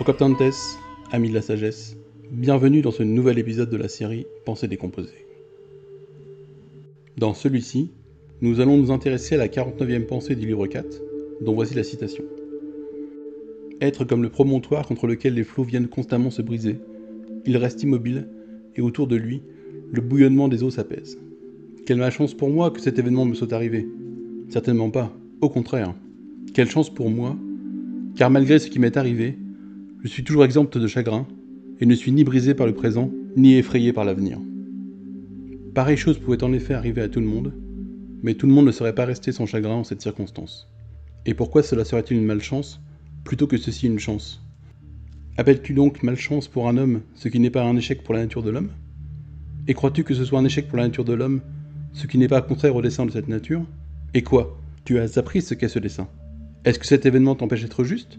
Procoptantes, amis de la sagesse, bienvenue dans ce nouvel épisode de la série Pensées décomposées. Dans celui-ci, nous allons nous intéresser à la 49e pensée du livre 4, dont voici la citation. Être comme le promontoire contre lequel les flots viennent constamment se briser, il reste immobile, et autour de lui, le bouillonnement des eaux s'apaise. Quelle malchance pour moi que cet événement me soit arrivé. Certainement pas, au contraire. Quelle chance pour moi, car malgré ce qui m'est arrivé, je suis toujours exempt de chagrin, et ne suis ni brisé par le présent, ni effrayé par l'avenir. Pareille chose pouvait en effet arriver à tout le monde, mais tout le monde ne serait pas resté sans chagrin en cette circonstance. Et pourquoi cela serait-il une malchance, plutôt que ceci une chance ? Appelles-tu donc malchance pour un homme ce qui n'est pas un échec pour la nature de l'homme ? Et crois-tu que ce soit un échec pour la nature de l'homme, ce qui n'est pas contraire au dessein de cette nature ? Et quoi ? Tu as appris ce qu'est ce dessein ? Est-ce que cet événement t'empêche d'être juste,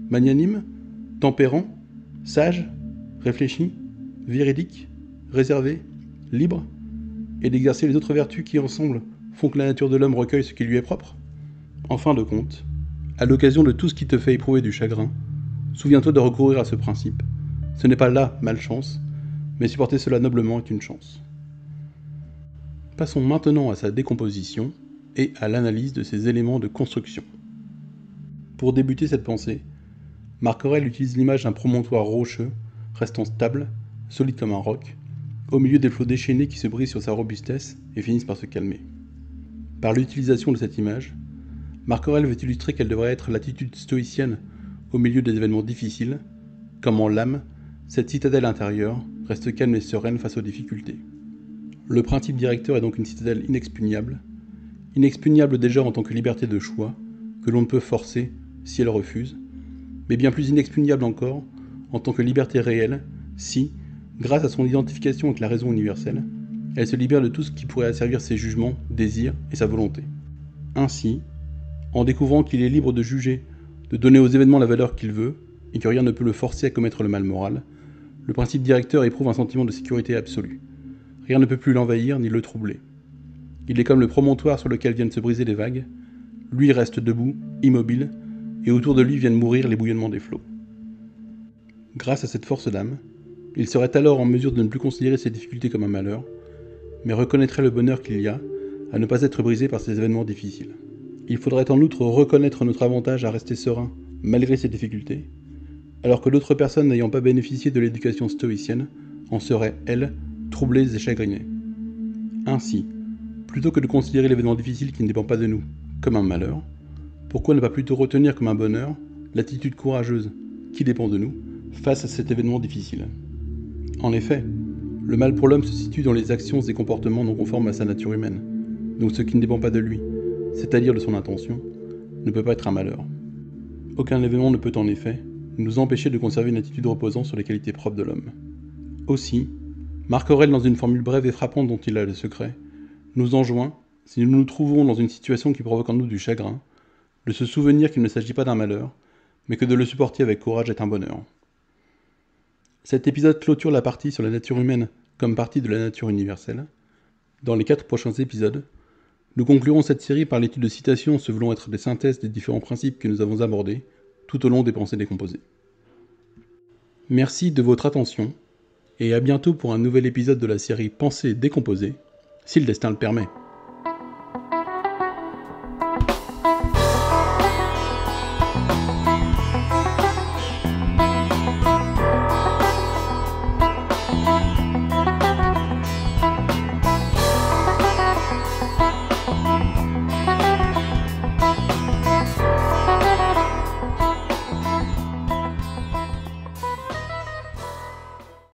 magnanime, tempérant, sage, réfléchi, véridique, réservé, libre, et d'exercer les autres vertus qui ensemble font que la nature de l'homme recueille ce qui lui est propre ? En fin de compte, à l'occasion de tout ce qui te fait éprouver du chagrin, souviens-toi de recourir à ce principe. Ce n'est pas la malchance, mais supporter cela noblement est une chance. Passons maintenant à sa décomposition et à l'analyse de ses éléments de construction. Pour débuter cette pensée, Marc Aurèle utilise l'image d'un promontoire rocheux, restant stable, solide comme un roc, au milieu des flots déchaînés qui se brisent sur sa robustesse et finissent par se calmer. Par l'utilisation de cette image, Marc Aurèle veut illustrer quelle devrait être l'attitude stoïcienne au milieu des événements difficiles, comme en l'âme, cette citadelle intérieure reste calme et sereine face aux difficultés. Le principe directeur est donc une citadelle inexpugnable déjà en tant que liberté de choix, que l'on ne peut forcer si elle refuse, mais bien plus inexpugnable encore en tant que liberté réelle si, grâce à son identification avec la raison universelle, elle se libère de tout ce qui pourrait asservir ses jugements, désirs et sa volonté. Ainsi, en découvrant qu'il est libre de juger, de donner aux événements la valeur qu'il veut, et que rien ne peut le forcer à commettre le mal moral, le principe directeur éprouve un sentiment de sécurité absolue. Rien ne peut plus l'envahir ni le troubler. Il est comme le promontoire sur lequel viennent se briser les vagues, lui reste debout, immobile, et autour de lui viennent mourir les bouillonnements des flots. Grâce à cette force d'âme, il serait alors en mesure de ne plus considérer ses difficultés comme un malheur, mais reconnaîtrait le bonheur qu'il y a à ne pas être brisé par ces événements difficiles. Il faudrait en outre reconnaître notre avantage à rester serein malgré ces difficultés, alors que d'autres personnes n'ayant pas bénéficié de l'éducation stoïcienne en seraient, elles, troublées et chagrinées. Ainsi, plutôt que de considérer l'événement difficile qui ne dépend pas de nous comme un malheur, pourquoi ne pas plutôt retenir comme un bonheur l'attitude courageuse qui dépend de nous face à cet événement difficile ? En effet, le mal pour l'homme se situe dans les actions et comportements non conformes à sa nature humaine, donc ce qui ne dépend pas de lui, c'est-à-dire de son intention, ne peut pas être un malheur. Aucun événement ne peut en effet nous empêcher de conserver une attitude reposant sur les qualités propres de l'homme. Aussi, Marc Aurèle, dans une formule brève et frappante dont il a le secret, nous enjoint, si nous nous trouvons dans une situation qui provoque en nous du chagrin, de se souvenir qu'il ne s'agit pas d'un malheur, mais que de le supporter avec courage est un bonheur. Cet épisode clôture la partie sur la nature humaine comme partie de la nature universelle. Dans les 4 prochains épisodes, nous conclurons cette série par l'étude de citations se voulant être des synthèses des différents principes que nous avons abordés tout au long des pensées décomposées. Merci de votre attention, et à bientôt pour un nouvel épisode de la série Pensées décomposées, si le destin le permet.